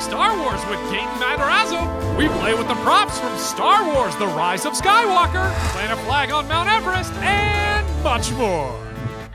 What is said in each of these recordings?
Star Wars with Gaten Matarazzo. We play with the props from Star Wars: The Rise of Skywalker, plant a flag on Mount Everest, and much more.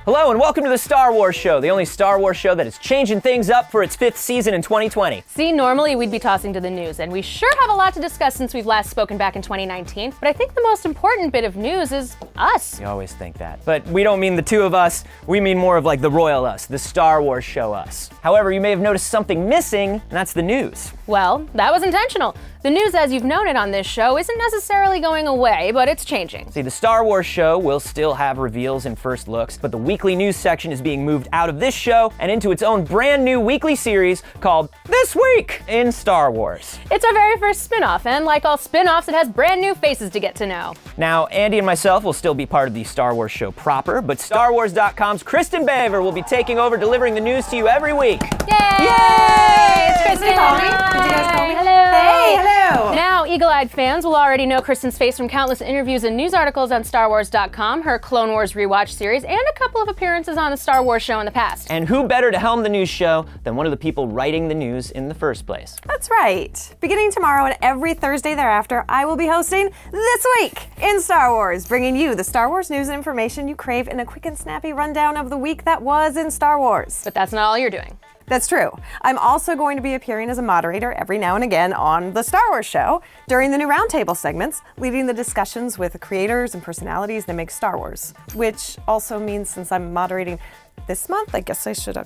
Hello and welcome to the Star Wars Show, the only Star Wars show that is changing things up for its 5th season in 2020. See, normally we'd be tossing to the news, and we sure have a lot to discuss since we've last spoken back in 2019, but I think the most important bit of news is us. You always think that. But we don't mean the two of us, we mean more of like the royal us, the Star Wars show us. However, you may have noticed something missing, and that's the news. Well, that was intentional. The news, as you've known it on this show, isn't necessarily going away, but it's changing. See, the Star Wars show will still have reveals and first looks, but the weekly news section is being moved out of this show and into its own brand new weekly series called This Week in Star Wars. It's our very first spin-off, and like all spin-offs, it has brand new faces to get to know. Now, Andy and myself will still be part of the Star Wars show proper, but StarWars.com's Kristen Baver will be taking over delivering the news to you every week. Yay! Yay! It's Kristen. Did you call me? Did you guys call me? Hello. Hey, hello. Now, eagle-eyed fans will already know Kristen's face from countless interviews and news articles on StarWars.com, her Clone Wars rewatch series, and a couple of appearances on the Star Wars show in the past. And who better to helm the news show than one of the people writing the news in the first place? That's right. Beginning tomorrow and every Thursday thereafter, I will be hosting This Week in Star Wars, bringing you the Star Wars news and information you crave in a quick and snappy rundown of the week that was in Star Wars. But that's not all you're doing. That's true. I'm also going to be appearing as a moderator every now and again on the Star Wars show during the new Roundtable segments, leading the discussions with the creators and personalities that make Star Wars, which also means since I'm moderating this month, I guess I should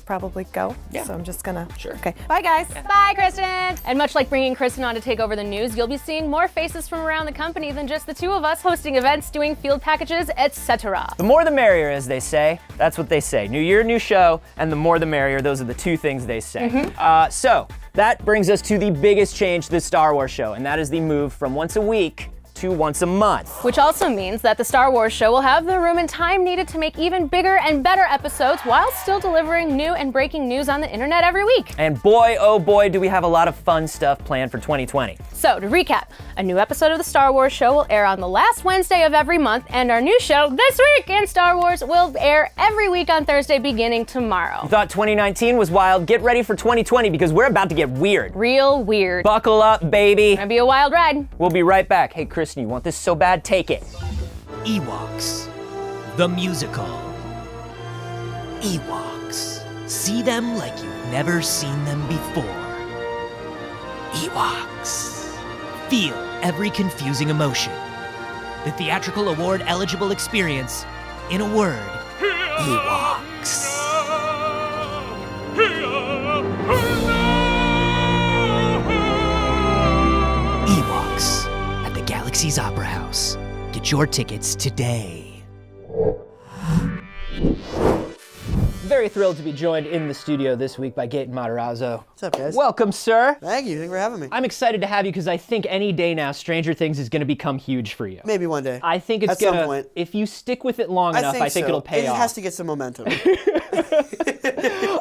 probably go. Yeah. So I'm just gonna. Sure. Okay. Bye, guys. Bye, Kristen! And much like bringing Kristen on to take over the news, you'll be seeing more faces from around the company than just the two of us hosting events, doing field packages, etc. The more the merrier, as they say. That's what they say. New year, new show, and the more the merrier. Those are the two things they say. So that brings us to the biggest change to the Star Wars show, and that is the move from once a week to once a month. Which also means that the Star Wars show will have the room and time needed to make even bigger and better episodes while still delivering new and breaking news on the internet every week. And boy, oh boy, do we have a lot of fun stuff planned for 2020. So to recap, a new episode of the Star Wars show will air on the last Wednesday of every month, and our new show, This Week in Star Wars, will air every week on Thursday beginning tomorrow. You thought 2019 was wild? Get ready for 2020 because we're about to get weird. Real weird. Buckle up, baby. Gonna be a wild ride. We'll be right back. Hey, Kristen, you want this so bad? Take it. Ewoks, the musical. Ewoks. See them like you've never seen them before. Ewoks. Feel every confusing emotion. The theatrical award-eligible experience, in a word, Ewoks. Ewoks at the Galaxy's Opera House. Get your tickets today. Very thrilled to be joined in the studio this week by Gaten Matarazzo. What's up, guys? Welcome, sir. Thank you. Thanks for having me. I'm excited to have you because I think any day now, Stranger Things is going to become huge for you. Maybe one day. I think it's At some gonna. point. If you stick with it long enough, I think so. it'll pay It off. has to get some momentum.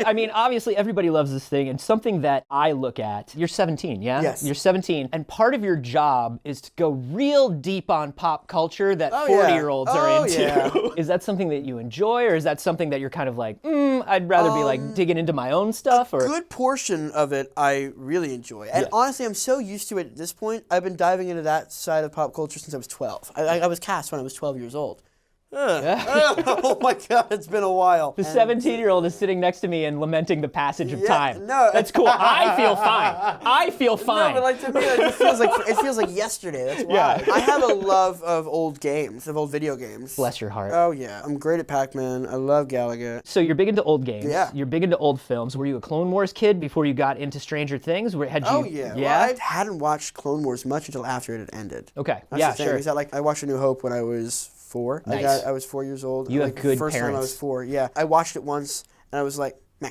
I mean, obviously everybody loves this thing, and something that I look at. You're 17, yeah? Yes. You're 17, and part of your job is to go real deep on pop culture that Oh, yeah. 40-year-olds are Oh, into. yeah. Is that something that you enjoy, or is that something that you're kind of like, I'd rather be like digging into my own stuff? Or Good portion of it I really enjoy. And honestly, I'm so used to it at this point. I've been diving into that side of pop culture since I was 12. I was cast when I was 12 years old. Oh my God, it's been a while. The 17-year-old is sitting next to me and lamenting the passage of time. no. That's cool. I feel fine. I feel fine. No, but like to me, it feels like yesterday. That's why. Yeah. I have a love of old games, of old video games. Bless your heart. Oh yeah, I'm great at Pac-Man. I love Galaga. So you're big into old games. Yeah. You're big into old films. Were you a Clone Wars kid before you got into Stranger Things? Had you? Oh yeah. Yeah. Well, I hadn't watched Clone Wars much until after it had ended. Okay. That's Yeah. the thing. Sure. Is that like I watched A New Hope when I was 4. Nice. I was 4 years old. You have like, good the first time I parents. was 4. Yeah. I watched it once and I was like, meh.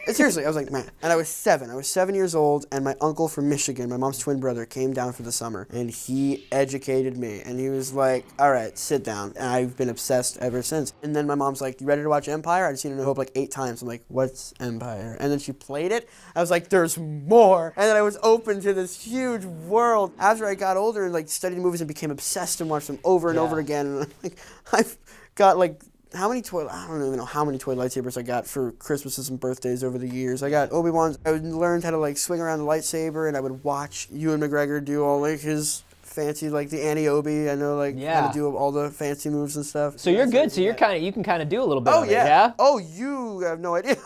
Seriously, I was like, man. And I was 7. I was 7 years old, and my uncle from Michigan, my mom's twin brother, came down for the summer, and he educated me. And he was like, all right, sit down. And I've been obsessed ever since. And then my mom's like, you ready to watch Empire? I'd seen A New Hope like 8 times. I'm like, what's Empire? And then she played it. I was like, there's more. And then I was open to this huge world. After I got older and like studied movies and became obsessed and watched them over and over again. And like, I've got like how many I don't even know how many toy lightsabers I got for Christmases and birthdays over the years. I got Obi-Wan's. I learned how to like swing around the lightsaber, and I would watch Ewan McGregor do all like his fancy, like the Annie-Obi. I know like how to do all the fancy moves and stuff. So you're good. So you can kind of do a little bit of it, yeah. yeah? Oh, you have no idea.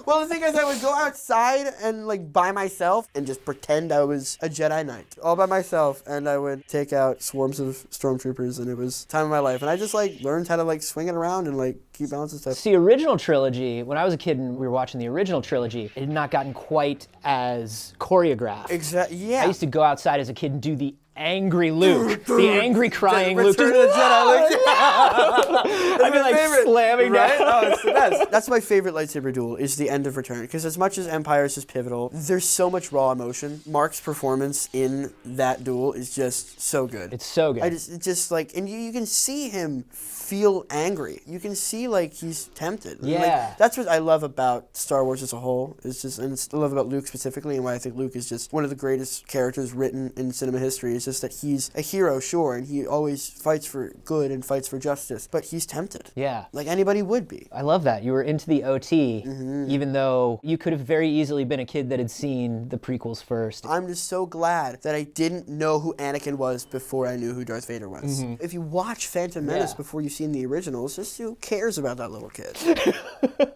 Well, the thing is, I would go outside and like by myself and just pretend I was a Jedi Knight all by myself, and I would take out swarms of stormtroopers, and it was time of my life. And I just like learned how to like swing it around and like keep balance and stuff. It's the original trilogy. When I was a kid and we were watching the original trilogy, it had not gotten quite as choreographed. Exactly. Yeah. I used to go outside as a kid and do the angry Luke, the angry crying Luke. Return of the Jedi. I'd be like slamming right? down. Oh, it's the best. That's my favorite lightsaber duel, is the end of Return. Because as much as Empire is just pivotal, there's so much raw emotion. Mark's performance in that duel is just so good. It's so good. It's just like, and you can see him feel angry. You can see like he's tempted. Yeah. Like, that's what I love about Star Wars as a whole. It's just, and I love about Luke specifically, and why I think Luke is just one of the greatest characters written in cinema history. It's just that he's a hero, sure, and he always fights for good and fights for justice, but he's tempted. Yeah. Like anybody would be. I love that. You were into the OT, even though you could have very easily been a kid that had seen the prequels first. I'm just so glad that I didn't know who Anakin was before I knew who Darth Vader was. If you watch Phantom Menace before you've seen the originals, just who cares about that little kid?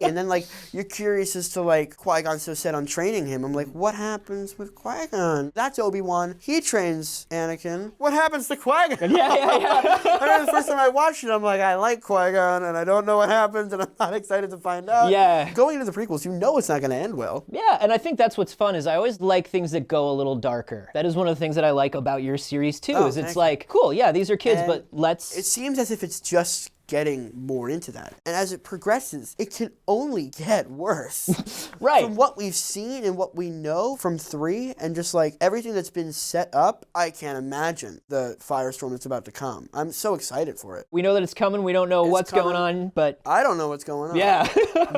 And then like you're curious as to like Qui-Gon's so set on training him. I'm like, what happens with Qui-Gon? That's Obi-Wan. He trains Anakin. What happens to Qui-Gon? Yeah. I remember the first time I watched it, I'm like, I like Qui-Gon, and I don't know what happens, and I'm not excited to find out. Yeah. Going into the prequels, you know it's not going to end well. Yeah, and I think that's what's fun is I always like things that go a little darker. That is one of the things that I like about your series too, is it's like, cool, yeah, these are kids, And but let's... It seems as if it's just getting more into that. And as it progresses, it can only get worse. Right. From what we've seen and what we know from 3, and just like everything that's been set up, I can't imagine the firestorm that's about to come. I'm so excited for it. We know that it's coming, we don't know what's going on, but... I don't know what's going on. Yeah.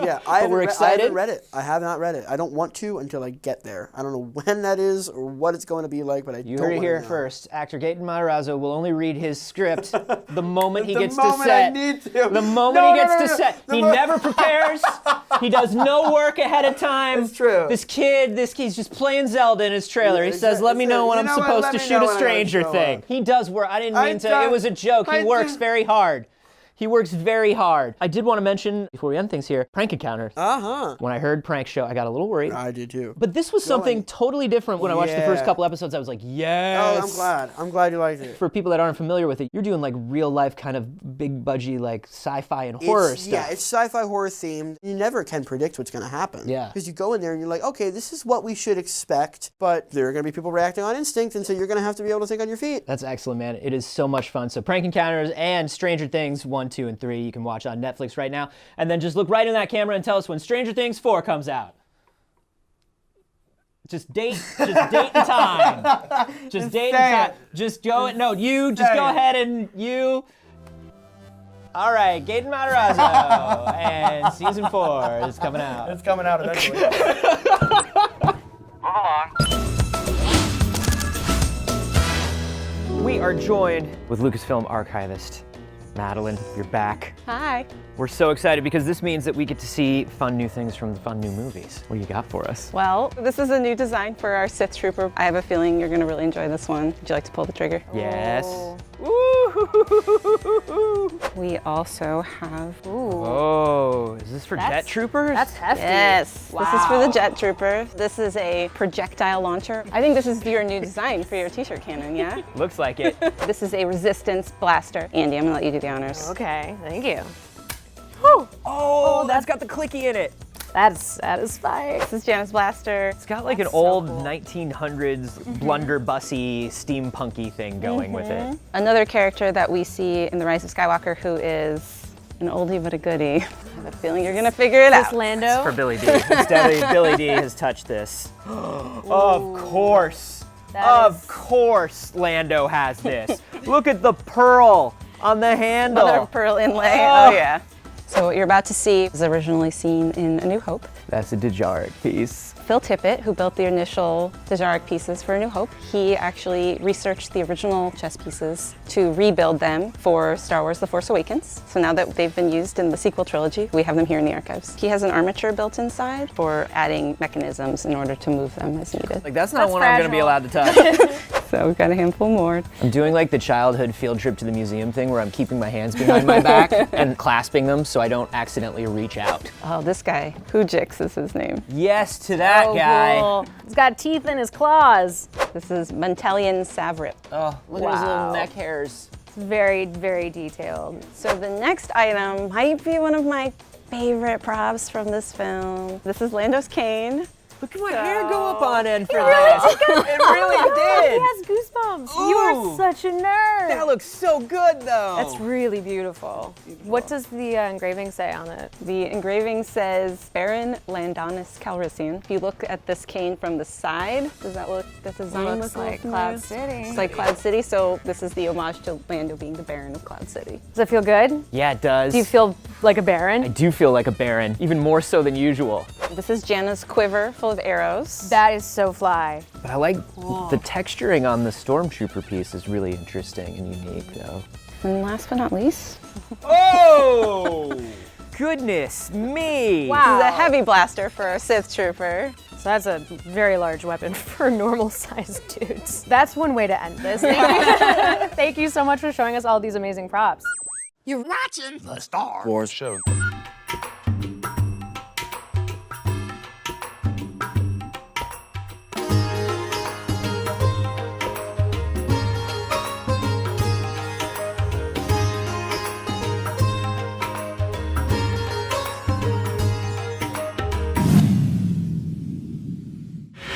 Yeah, we're excited. I haven't read it. I have not read it. I don't want to until I get there. I don't know when that is or what it's going to be like, but I You don't heard it want to here know. first. Actor Gaten Matarazzo will only read his script the moment he The gets to moment set. I need to. The moment he gets to set. He never prepares. He does no work ahead of time. It's true. This kid, he's just playing Zelda in his trailer. He says, let me know when I'm supposed to shoot a Stranger Thing. He does work. I didn't mean to. It was a joke. He works very hard. He works very hard. I did want to mention, before we end things here, prank encounters. When I heard prank show, I got a little worried. I did too. But this was something totally different when I watched the first couple episodes. I was like, yes. Oh, I'm glad. I'm glad you liked it. For people that aren't familiar with it, you're doing like real life kind of big budgie like sci-fi and horror stuff. Yeah, it's sci-fi horror themed. You never can predict what's going to happen. Yeah. Because you go in there and you're like, okay, this is what we should expect, but there are going to be people reacting on instinct, and so you're going to have to be able to think on your feet. That's excellent, man. It is so much fun. So Prank Encounters and Stranger Things 1, 2, and 3 you can watch on Netflix right now. And then just look right in that camera and tell us when Stranger Things 4 comes out. Just date and time. Just date and time. Just go, no, you, just go ahead and you. All right, Gaten Matarazzo, and season 4 is coming out. It's coming out eventually. We are joined with Lucasfilm archivist Madeline. You're back. Hi. We're so excited because this means that we get to see fun new things from the fun new movies. What do you got for us? Well, this is a new design for our Sith Trooper. I have a feeling you're going to really enjoy this one. Would you like to pull the trigger? Yes. Oh. We also have... Oh, is this for Jet Troopers? That's hefty. Yes, Wow. This is for the Jet Trooper. This is a projectile launcher. I think this is your new design for your t-shirt cannon, yeah? Looks like it. This is a resistance blaster. Andy, I'm going to let you do the honors. Okay, thank you. Oh, that's got the clicky in it. That's satisfying. This is Janet's blaster. It's got like an old 1900s blunderbussy, steampunky thing going with it. Another character that we see in the Rise of Skywalker who is an oldie but a goodie. I have a feeling you're going to figure it out. Lando. For Billy D. It's definitely Billy D has touched this. Of course. Of course Lando has this. Look at the pearl on the handle. Another pearl inlay. Oh yeah. So what you're about to see was originally seen in A New Hope. That's a Dejaric piece. Phil Tippett, who built the initial Dejaric pieces for A New Hope, he actually researched the original chess pieces to rebuild them for Star Wars The Force Awakens. So now that they've been used in the sequel trilogy, we have them here in the archives. He has an armature built inside for adding mechanisms in order to move them as needed. Like, that's not one I'm gonna be allowed to touch. So we've got a handful more. I'm doing like the childhood field trip to the museum thing where I'm keeping my hands behind my back and clasping them so I don't accidentally reach out. Oh, this guy, Hujix is his name. Yes to that guy. Cool. He's got teeth in his claws. This is Mentelian Savrit. Oh, look at his little neck hairs. It's very, very detailed. So the next item might be one of my favorite props from this film. This is Lando's cane. Look at my hair go up on end for this. It really did. He has goosebumps. You are such a nerd. That looks so good though. That's really beautiful. What does the engraving say on it? The engraving says Baron Landonus Calrissian. If you look at this cane from the side, does that design Looks look like familiar? Cloud City. It's like Cloud City, so this is the homage to Lando being the Baron of Cloud City. Does it feel good? Yeah, it does. Do you feel like a I baron? do feel like a baron, even more so than usual. This is Janna's quiver full of arrows. That is so fly. But I like the texturing on the Stormtrooper piece is really interesting and unique though. And last but not least, Oh! Goodness me! Wow. this is a heavy blaster for our Sith Trooper. So that's a very large weapon for normal-sized dudes. That's one way to end this. Thank you. Thank you so much for showing us all these amazing props. You're watching the Star Wars show.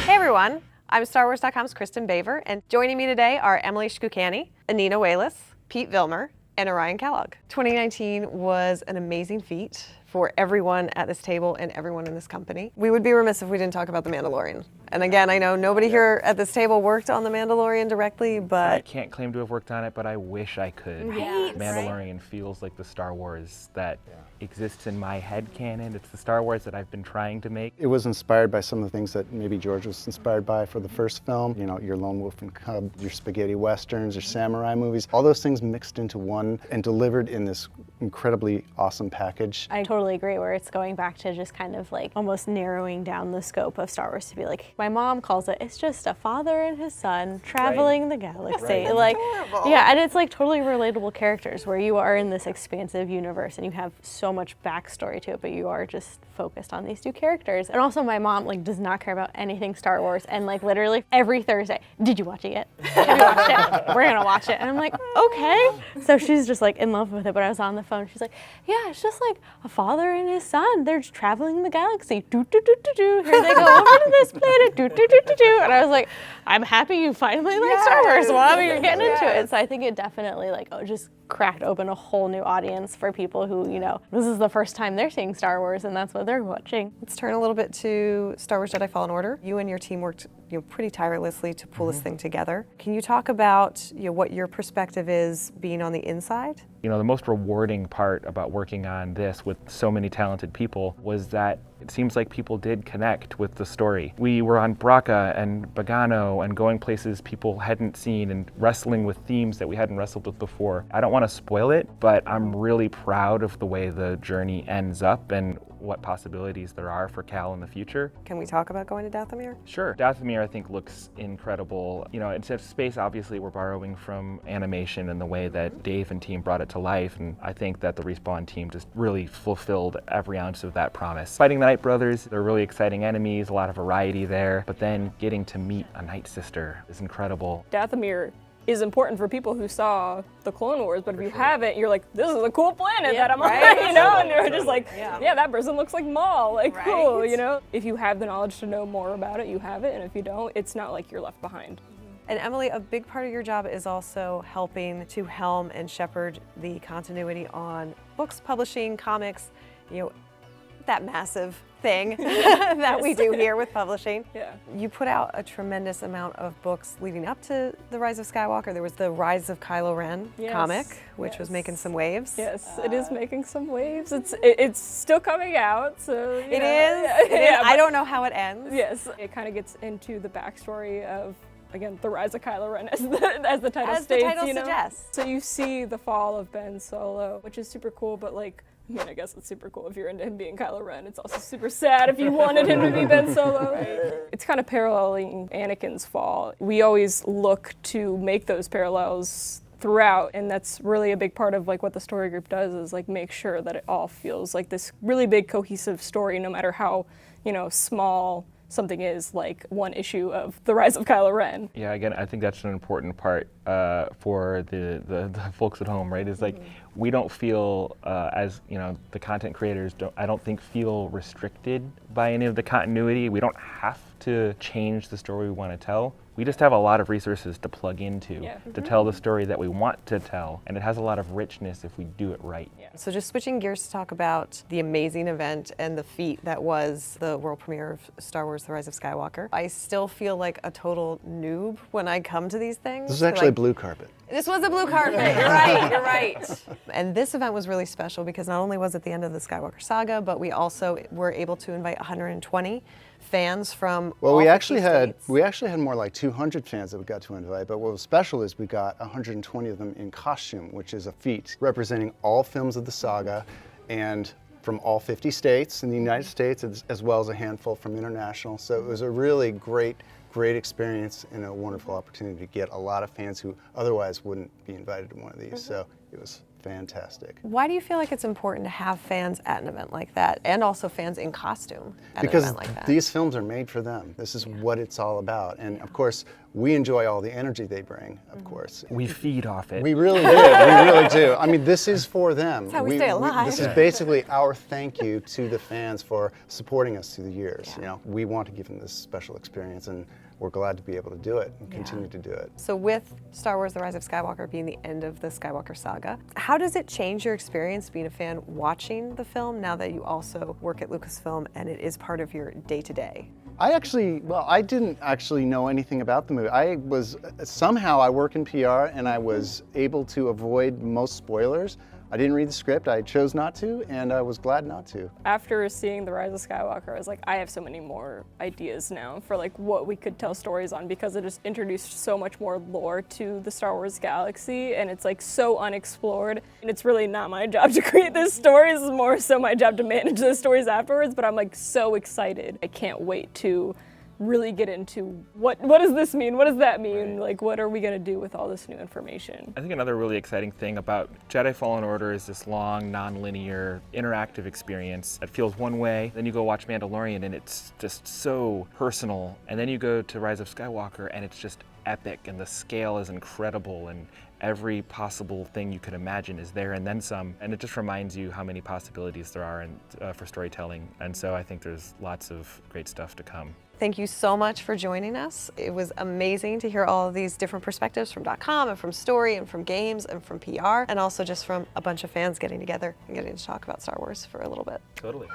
Hey everyone, I'm StarWars.com's Kristen Baver, and joining me today are Emily Shkukani, Anina Wayless, Pete Vilmer, and Orion Kellogg. 2019 was an amazing feat for everyone at this table and everyone in this company. We would be remiss if we didn't talk about The Mandalorian. And again, I know nobody here at this table worked on The Mandalorian directly, I but can't claim to have worked on it, but I wish I could. Right. Mandalorian feels like the Star Wars that exists in my head canon. It's the Star Wars that I've been trying to make. It was inspired by some of the things that maybe George was inspired by for the first film. You know, your Lone Wolf and Cub, your spaghetti westerns, your samurai movies, all those things mixed into one and delivered in this incredibly awesome package. I totally agree where it's going back to just kind of like almost narrowing down the scope of Star Wars to be like, my mom calls it's just a father and his son traveling the galaxy. Right. Like, yeah, and it's like totally relatable characters where you are in this expansive universe and you have so much backstory to it, but you are just focused on these two characters. And also my mom like does not care about anything Star Wars, and like literally every Thursday, did you watch it yet? Have you watched it? We're gonna watch it. And I'm like, okay. So she's just like in love with it, but I was on the phone, she's like, yeah, it's just like a father and his son. They're just traveling the galaxy. Do, do, do, do, do. Here they go over to this planet. Do, do, do, do, do. And I was like, I'm happy you finally like Star Wars while you're getting into it. So I think it definitely like just cracked open a whole new audience for people who, you know, this is the first time they're seeing Star Wars and that's what they're watching. let's turn a little bit to Star Wars Jedi Fallen Order. You and your team worked pretty tirelessly to pull this thing together. Can you talk about what your perspective is being on the inside? You know, the most rewarding part about working on this with so many talented people was that it seems like people did connect with the story. We were on Braca and Bogano and going places people hadn't seen and wrestling with themes that we hadn't wrestled with before. I don't want to spoil it, but I'm really proud of the way the journey ends up and what possibilities there are for Cal in the future. Can we talk about going to Dathomir? Sure. Dathomir, I think, looks incredible. You know, it's a space, obviously, we're borrowing from animation and the way that Dave and team brought it to life, and I think that the Respawn team just really fulfilled every ounce of that promise. Fighting the Night Brothers, they're really exciting enemies, a lot of variety there, but then getting to meet a Night Sister is incredible. Dathomir is important for people who saw the Clone Wars, but if you haven't, you're like, this is a cool planet that I'm on, you know, and you're just like, yeah, that person looks like Maul, like cool, you know. If you have the knowledge to know more about it, you have it, and if you don't, it's not like you're left behind. And Emily, a big part of your job is also helping to helm and shepherd the continuity on books, publishing, comics. that massive thing that we do here with publishing. Yeah. You put out a tremendous amount of books leading up to The Rise of Skywalker. There was the Rise of Kylo Ren comic, which was making some waves. Yes, it is making some waves. It's still coming out, so It is. I don't know how it ends. Yes, it kind of gets into the backstory of, again, the rise of Kylo Ren, as the title states. the title you know? suggests. So you see the fall of Ben Solo, which is super cool, but like, I mean, I guess it's super cool if you're into him being Kylo Ren. It's also super sad if you wanted him to be Ben Solo. It's kind of paralleling Anakin's fall. We always look to make those parallels throughout, and that's really a big part of like what the story group does, is like make sure that it all feels like this really big cohesive story, no matter how, you know, small something is, like one issue of The Rise of Kylo Ren. Yeah, again, I think that's an important part for the folks at home, right? Is like we don't feel as, you know, the content creators I don't think feel restricted by any of the continuity. We don't have to change the story we want to tell. We just have a lot of resources to plug into to tell the story that we want to tell, and it has a lot of richness if we do it right. So just switching gears to talk about the amazing event and the feat that was the world premiere of Star Wars The Rise of Skywalker. I still feel like a total noob when I come to these things. This is actually a blue carpet. This was a blue carpet, you're right. And this event was really special because not only was it the end of the Skywalker saga, but we also were able to invite 120 fans from Well, all we 50 actually states. had more like 200 fans that we got to invite, but what was special is we got 120 of them in costume, which is a feat, representing all films of the saga and from all 50 states in the United States, as well as a handful from international. So it was a really great experience and a wonderful opportunity to get a lot of fans who otherwise wouldn't be invited to one of these. So it was fantastic. Why do you feel like it's important to have fans at an event like that, and also fans in costume at Because an event like that? these films are made for them. This is what it's all about. And of course, we enjoy all the energy they bring, of course. We feed off it. We really do. We really do. I mean, this is for them. That's how we stay alive. This is basically our thank you to the fans for supporting us through the years. You know, we want to give them this special experience, and we're glad to be able to do it and continue to do it. So with Star Wars The Rise of Skywalker being the end of the Skywalker saga, how does it change your experience being a fan watching the film now that you also work at Lucasfilm and it is part of your day-to-day? I didn't actually know anything about the movie. Somehow I work in PR and I was able to avoid most spoilers. I didn't read the script, I chose not to, and I was glad not to. After seeing The Rise of Skywalker, I was like, I have so many more ideas now for like what we could tell stories on, because it just introduced so much more lore to the Star Wars galaxy, and it's like so unexplored. And it's really not my job to create these stories, it's more so my job to manage those stories afterwards, but I'm like so excited. I can't wait to really get into what does this mean? What does that mean? Like, what are we gonna do with all this new information? I think another really exciting thing about Jedi Fallen Order is this long, non-linear, interactive experience that feels one way. Then you go watch Mandalorian and it's just so personal. And then you go to Rise of Skywalker and it's just epic, and the scale is incredible, and every possible thing you could imagine is there and then some. And it just reminds you how many possibilities there are for storytelling. And so I think there's lots of great stuff to come. Thank you so much for joining us. It was amazing to hear all of these different perspectives from .com and from story and from games and from PR, and also just from a bunch of fans getting together and getting to talk about Star Wars for a little bit. Totally.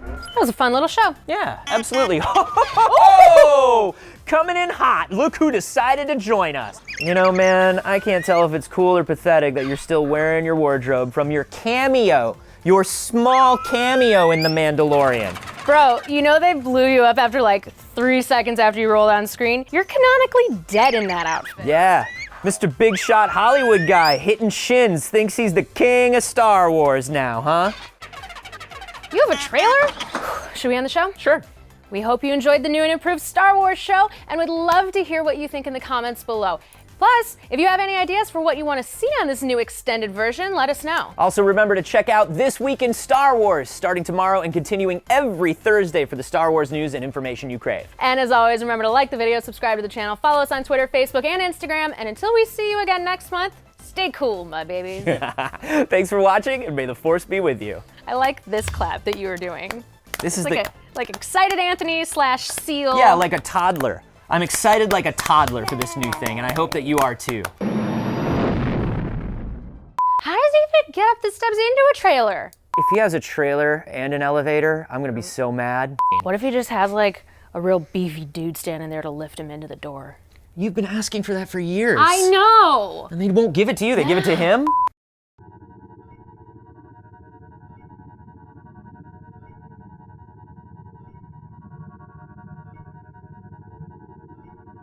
That was a fun little show. Yeah, absolutely. Oh, coming in hot. Look who decided to join us. You know, man, I can't tell if it's cool or pathetic that you're still wearing your wardrobe from your cameo, your small cameo in The Mandalorian. Bro, you know they blew you up after like 3 seconds after you rolled on screen? You're canonically dead in that outfit. Yeah, Mr. Big Shot Hollywood guy hitting shins thinks he's the king of Star Wars now, huh? You have a trailer? Should we end the show? Sure. We hope you enjoyed the new and improved Star Wars show, and would love to hear what you think in the comments below. Plus, if you have any ideas for what you want to see on this new extended version, let us know. Also remember to check out This Week in Star Wars, starting tomorrow and continuing every Thursday for the Star Wars news and information you crave. And as always, remember to like the video, subscribe to the channel, follow us on Twitter, Facebook, and Instagram, and until we see you again next month, stay cool, my babies. Thanks for watching, and may the Force be with you. I like this clap that you were doing. This is like excited Anthony / seal. Yeah, like a toddler. I'm excited like a toddler for this new thing, and I hope that you are too. How does he even get up the steps into a trailer? If he has a trailer and an elevator, I'm gonna be so mad. What if he just has like a real beefy dude standing there to lift him into the door? You've been asking for that for years. I know! And they won't give it to you, they give it to him?